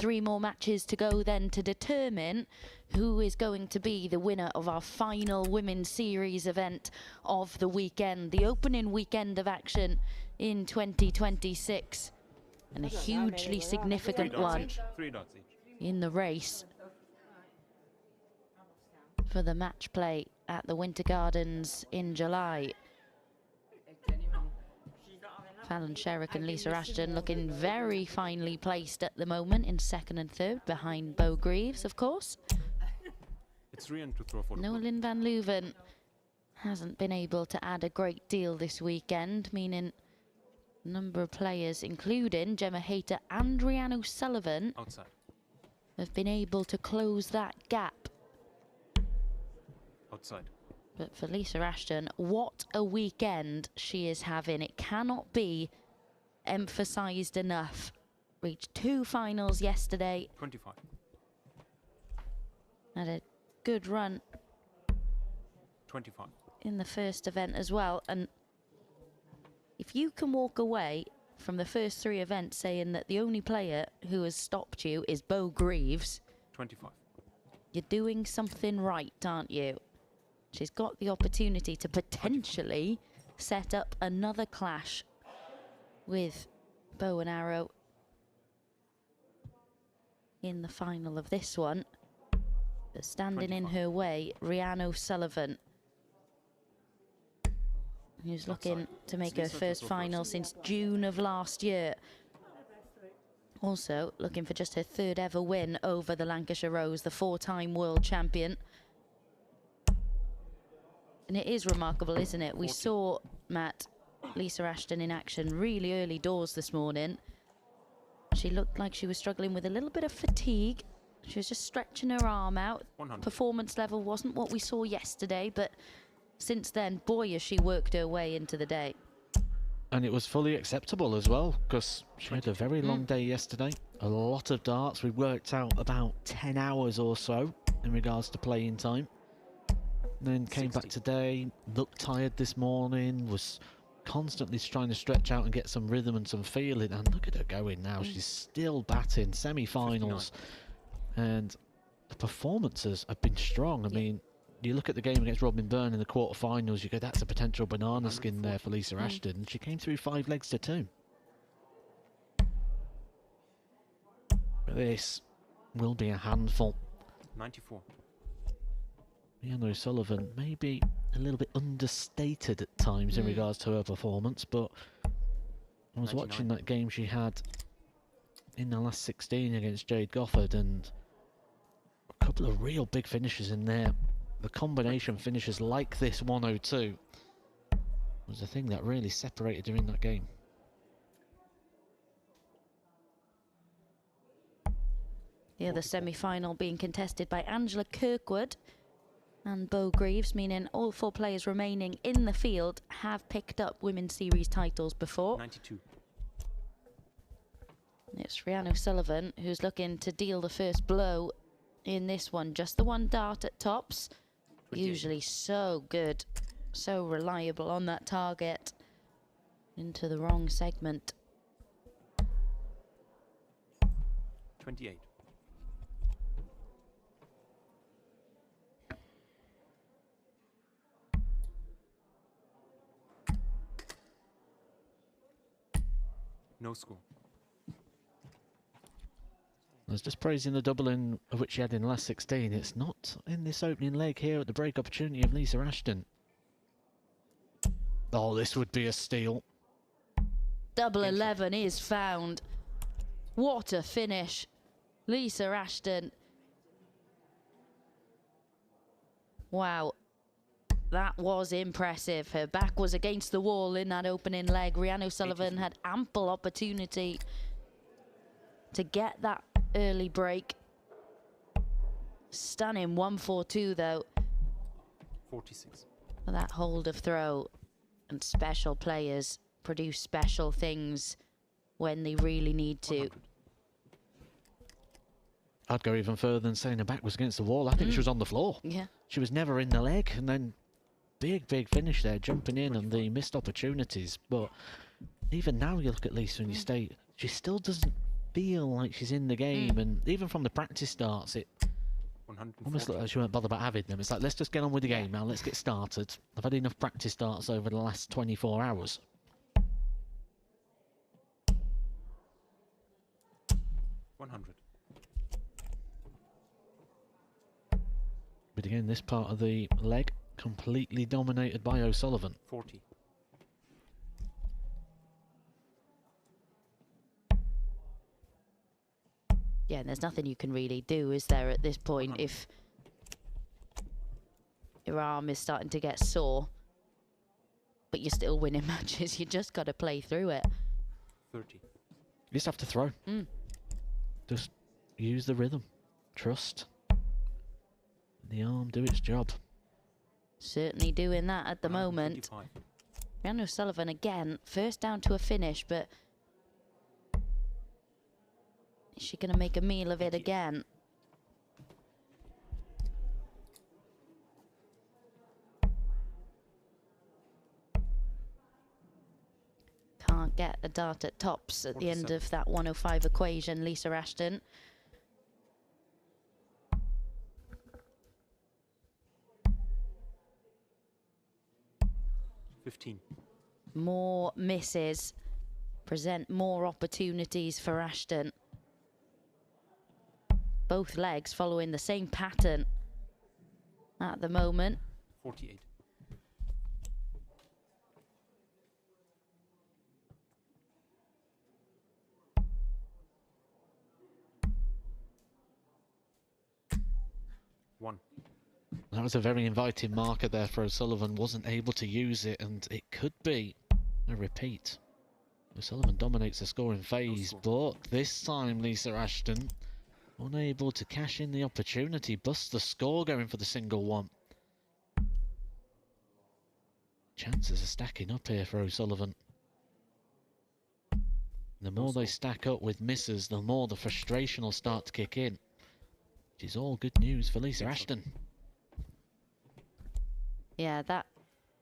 3 more matches to go then to determine who is going to be the winner of our final Women's Series event of the weekend, the opening weekend of action in 2026, and a hugely significant one in the race for the match play at the Winter Gardens in July. Fallon Sherrick and Lisa Ashton looking very finely placed at the moment in 2nd and 3rd, behind Bo Greaves, of course. It's Rhian to throw for Nolan van Leuven hasn't been able to add a great deal this weekend, meaning a number of players, including Gemma Hayter and Rhian O'Sullivan, outside. have been able to close that gap. Outside. But for Lisa Ashton, what a weekend she is having. It cannot be emphasised enough. Reached 2 finals yesterday. 25. Had a good run 25. in the first event as well. And if you can walk away from the first 3 events saying that the only player who has stopped you is Bo Greaves, 25. you're doing something right, aren't you? She's got the opportunity to potentially set up another clash with bow and arrow in the final of this one. But standing 25. in her way, Rhian O'Sullivan, who's looking to make her first final since June of last year. Also looking for just her 3rd ever win over the Lancashire Rose, the 4-time world champion. And it is remarkable, isn't it? We saw, Matt, Lisa Ashton in action really early doors this morning. She looked like she was struggling with a little bit of fatigue. She was just stretching her arm out. 100. Performance level wasn't what we saw yesterday, but since then, boy, has she worked her way into the day. And it was fully acceptable as well, because she had a very long day yesterday. A lot of darts. We worked out about 10 hours or so in regards to playing time. Then came 60. back today, looked tired this morning, was constantly trying to stretch out and get some rhythm and some feeling. And look at her going now. She's still batting semi-finals. And the performances have been strong. I mean, you look at the game against Robin Byrne in the quarterfinals, you go, that's a potential banana skin there for Lisa Ashton. She came through 5 legs to 2. But this will be a handful. 94. Rhian O'Sullivan maybe a little bit understated at times in regards to her performance, but I was 99. watching that game she had in the last 16 against Jade Goffard, and a couple of real big finishes in there. The combination finishes like this 102 was the thing that really separated her in that game. The other semi-final being contested by Angela Kirkwood and Bo Greaves, meaning all 4 players remaining in the field have picked up Women's Series titles before. 92. It's Rhian O'Sullivan who's looking to deal the first blow in this one. Just the 1 dart at tops. 28. Usually so good, so reliable on that target. Into the wrong segment. 28. No score. I was just praising the doubling of which she had in the last 16. It's not in this opening leg here at the break opportunity of Lisa Ashton. Oh, this would be a steal. Double 11 is found. What a finish. Lisa Ashton. Wow. That was impressive. Her back was against the wall in that opening leg. Rhian O'Sullivan had ample opportunity to get that early break. Stunning 142 though. 46. For that hold of throw. And special players produce special things when they really need to. 100. I'd go even further than saying her back was against the wall. I think she was on the floor. Yeah. She was never in the leg, and then big finish there, jumping in on the missed opportunities. But even now you look at Lisa and you state she still doesn't feel like she's in the game, and even from the practice starts, it 140. almost looked like she weren't bothered about having them. It's like, let's just get on with the game now, let's get started. I've had enough practice starts over the last 24 hours. 100. But again, this part of the leg completely dominated by O'Sullivan. 40. Yeah, and there's nothing you can really do, is there, at this point, if your arm is starting to get sore, but you're still winning matches. You just got to play through it. 30. You just have to throw. Just use the rhythm. Trust. The arm do its job. Certainly doing that at the moment. 125. Rhian O'Sullivan again, first down to a finish, but is she going to make a meal of it again? Can't get a dart at tops at the end of that 105 equation, Lisa Ashton. More misses present more opportunities for Ashton. Both legs following the same pattern at the moment. 48. That was a very inviting marker there for O'Sullivan. Wasn't able to use it, and it could be a repeat. O'Sullivan dominates the scoring phase, but this time Lisa Ashton unable to cash in the opportunity, busts the score going for the single one. Chances are stacking up here for O'Sullivan. The more they stack up with misses, the more the frustration will start to kick in. Which is all good news for Lisa Ashton. Yeah, that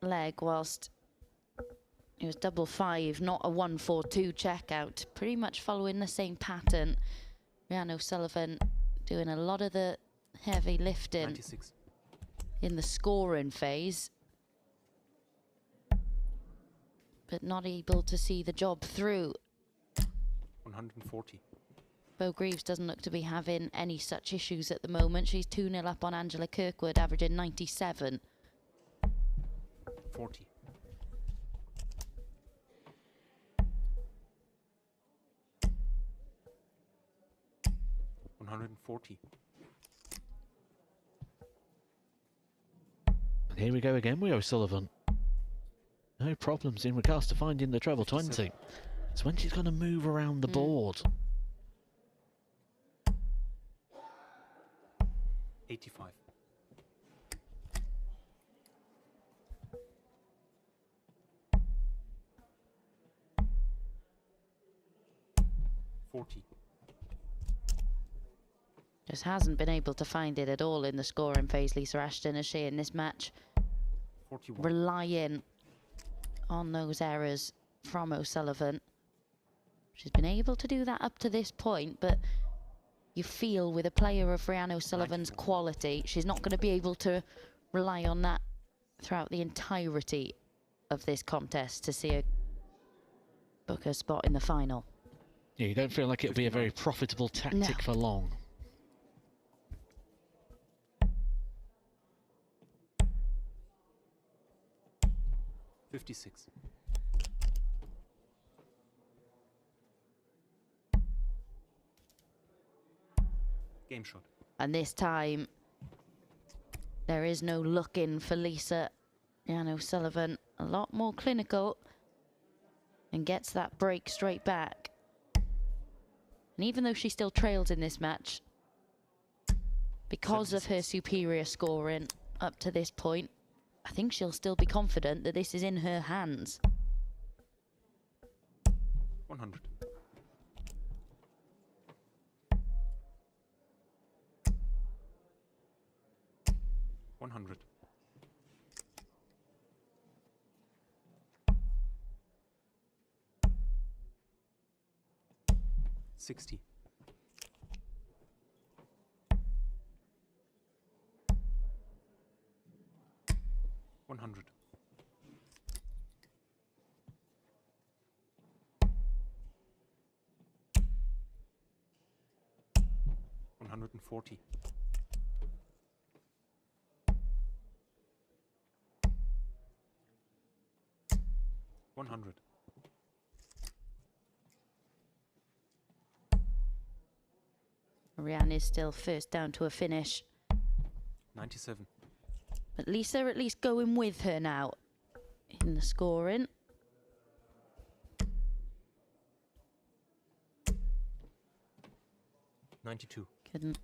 leg, whilst it was 5-5, not a 1-4-2 checkout, pretty much following the same pattern. Rhian O'Sullivan doing a lot of the heavy lifting 96. in the scoring phase, but not able to see the job through. 140. Bo Greaves doesn't look to be having any such issues at the moment. She's 2-0 up on Angela Kirkwood, averaging 97. 40. 140. And here we go again with O'Sullivan. No problems in regards to finding the treble 20. It's when she's going to move around the board. 85. 40. Just hasn't been able to find it at all in the scoring phase, Lisa Ashton, is she, in this match? 41. Relying on those errors from O'Sullivan. She's been able to do that up to this point, but you feel with a player of Rhian O'Sullivan's quality, she's not going to be able to rely on that throughout the entirety of this contest to see her book a spot in the final. Yeah, you don't feel like it'll be a very profitable tactic for long. $56. Game shot. And this time, there is no looking for Lisa. Rhian O'Sullivan, a lot more clinical, and gets that break straight back. And even though she still trails in this match, because of her superior scoring up to this point, I think she'll still be confident that this is in her hands. 100. 100. 60. 60. 100. 140. 100. Rhian is still first down to a finish. 97. But Lisa at least going with her now in the scoring. $92. Couldn't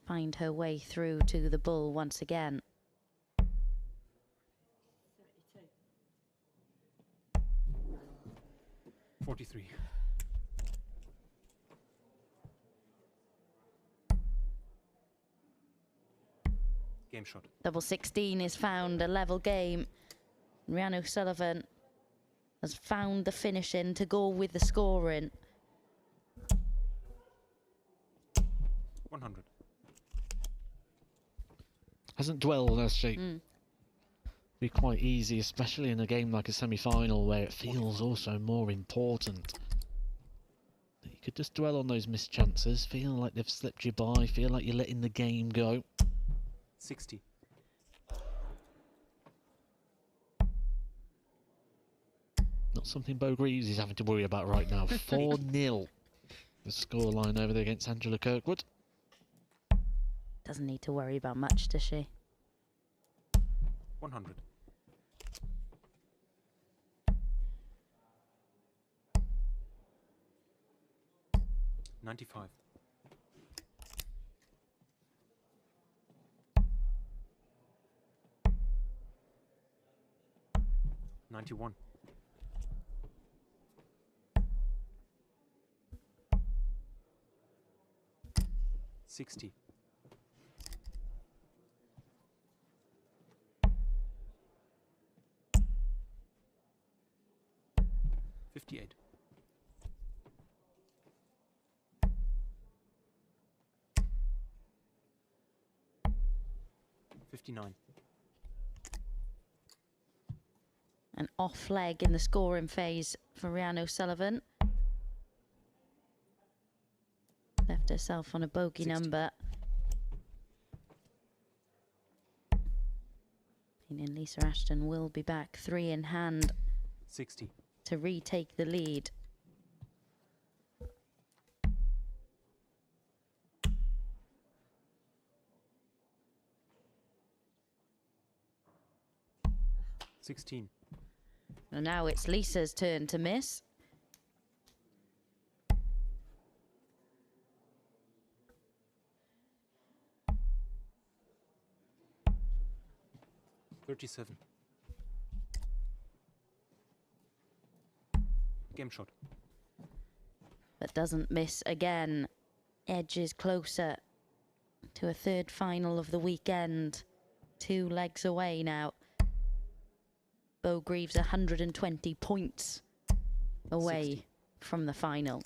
find her way through to the bull once again. 43. Game shot. Double 16 is found, a level game. Rhian O'Sullivan has found the finishing to go with the scoring. 100. Hasn't dwelled, has she? Be quite easy, especially in a game like a semi-final where it feels also more important. You could just dwell on those missed chances, feel like they've slipped you by, feel like you're letting the game go. 60. Not something Bo Greaves is having to worry about right now. 4-0. The scoreline over there against Angela Kirkwood. Doesn't need to worry about much, does she? 100. 95. 91. 60. 58. 59. An off leg in the scoring phase for Rhian O'Sullivan. Left herself on a bogey 60. number. Meaning Lisa Ashton will be back 3 in hand 60. to retake the lead. $16. And now it's Lisa's turn to miss. $37. Game shot. But doesn't miss again. Edges closer to a third final of the weekend. 2 legs away now. Bo Greaves 120 points away 60. from the final.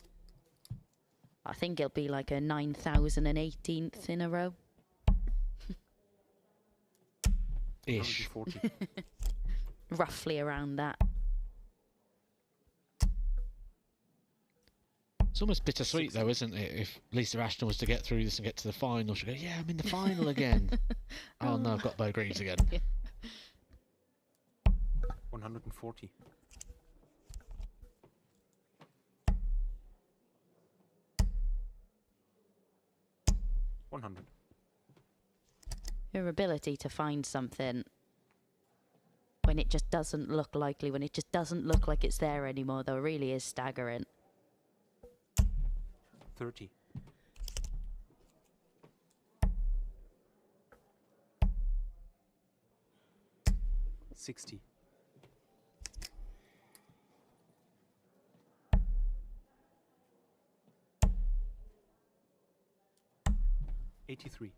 I think it'll be like a 9,018th in a row. Ish. 140. Roughly around that. It's almost bittersweet though, isn't it? If Lisa Ashton was to get through this and get to the final, she'd go, yeah, I'm in the final again. Oh no, I've got Bo Greaves again. 140. 100. Her ability to find something when it just doesn't look likely, when it just doesn't look like it's there anymore, though, really is staggering. 30. 60. 83.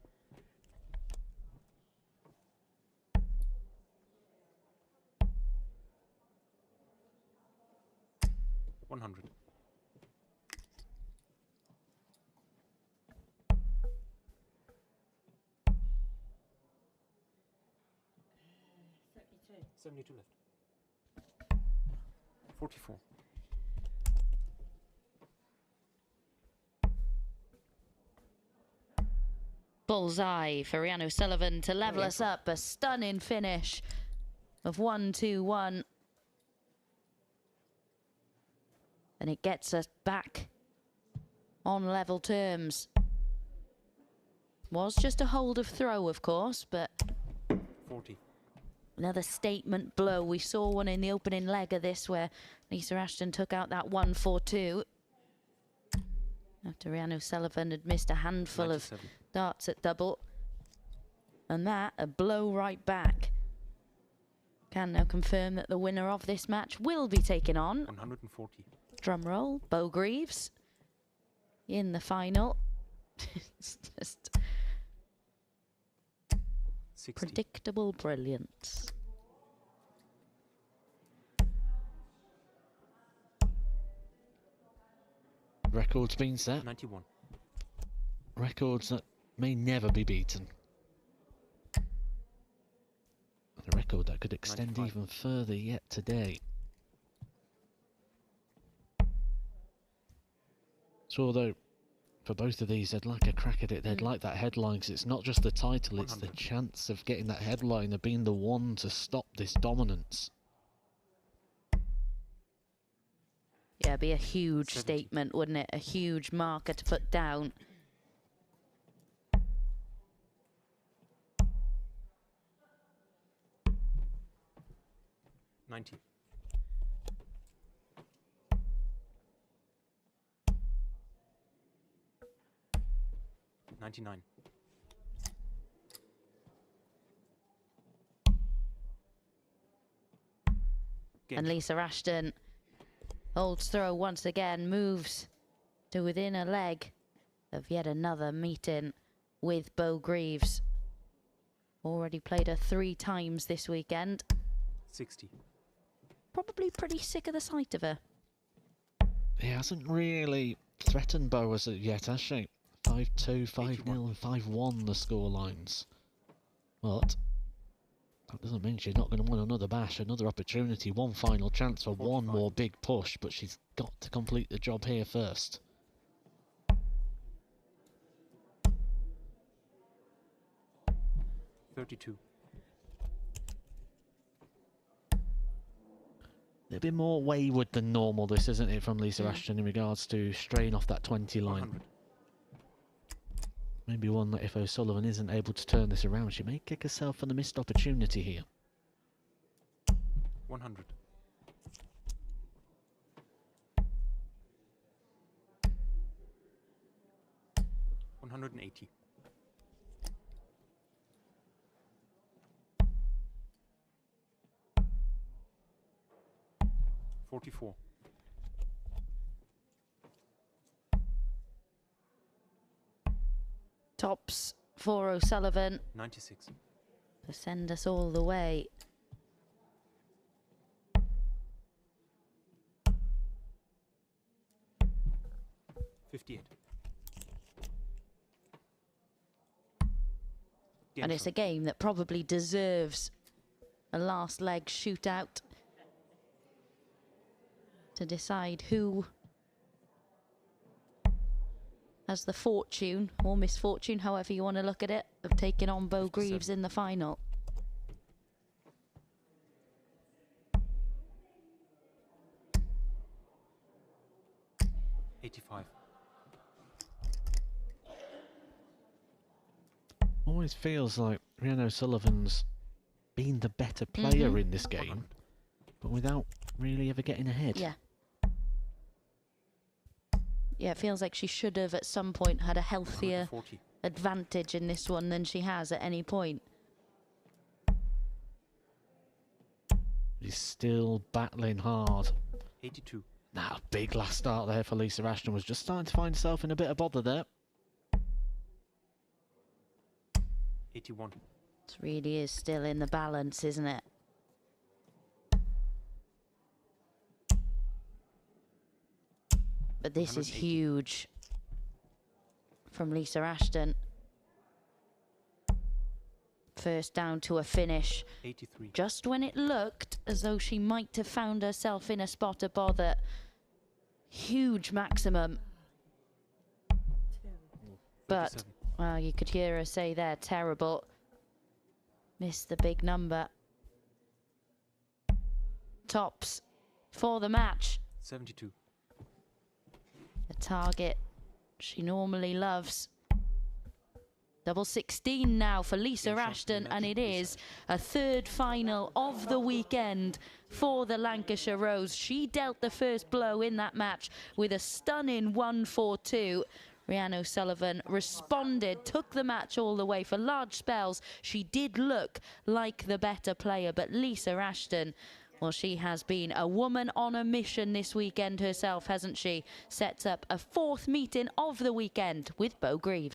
100. 72 left. 44. Bullseye for Rhian O'Sullivan to level us up. A stunning finish of 1-2-1. And it gets us back on level terms. Was just a hold of throw, of course, but 40. another statement blow. We saw one in the opening leg of this where Lisa Ashton took out that 1-4-2. After Rhian O'Sullivan had missed a handful 97. of darts at double. And that, a blow right back. Can now confirm that the winner of this match will be taking on, 140. drum roll, Bo Greaves in the final. It's just 60. predictable brilliance. Records being set. 91. Records that may never be beaten. A record that could extend 95. even further yet today. So although for both of these they'd like a crack at it, they'd like that headline, because it's not just the title, it's the 100. chance of getting that headline, of being the one to stop this dominance. Yeah, it'd be a huge 70. statement, wouldn't it? A huge marker to put down. $90. $99. Game And shot. Lisa Ashton holds throw once again, moves to within a leg of yet another meeting with Bo Greaves. Already played her 3 times this weekend. 60. Probably pretty sick of the sight of her. He hasn't really threatened Bo as of yet, has she? 5-2, 5-0 and 5-1 the score lines. But that doesn't mean she's not going to win another bash, another opportunity, one final chance for one 45. more big push, but she's got to complete the job here first. $32. A bit more wayward than normal, this, isn't it, from Lisa Ashton in regards to straying off that 20 line. 100. Maybe one that if O'Sullivan isn't able to turn this around, she may kick herself for the missed opportunity here. 100. $180. $44. Tops for O'Sullivan 96. to send us all the way. $58. And it's a game that probably deserves a last leg shootout to decide who has the fortune or misfortune, however you want to look at it, of taking on Bo 57. Greaves in the final. $85. Always feels like Rhian O'Sullivan's been the better player in this game, 100. but without really ever getting ahead. Yeah. Yeah, it feels like she should have at some point had a healthier 140. advantage in this one than she has at any point. He's still battling hard. 82. Now, big last start there for Lisa Ashton. Was just starting to find herself in a bit of bother there. 81. It really is still in the balance, isn't it? But this is 180. huge from Lisa Ashton. First down to a finish. 83. Just when it looked as though she might have found herself in a spot of bother. Huge maximum. But, 37. well, you could hear her say there, terrible. Missed the big number. Tops for the match. 72. The target she normally loves. Double 16 now for Lisa Game shot, Ashton, and it Lisa. is a third final of the weekend for the Lancashire Rose. She dealt the first blow in that match with a stunning 1-4-2. Rhian O'Sullivan responded, took the match all the way for large spells. She did look like the better player, but Lisa Ashton, well, she has been a woman on a mission this weekend herself, hasn't she? Sets up a fourth meeting of the weekend with Bo Greaves.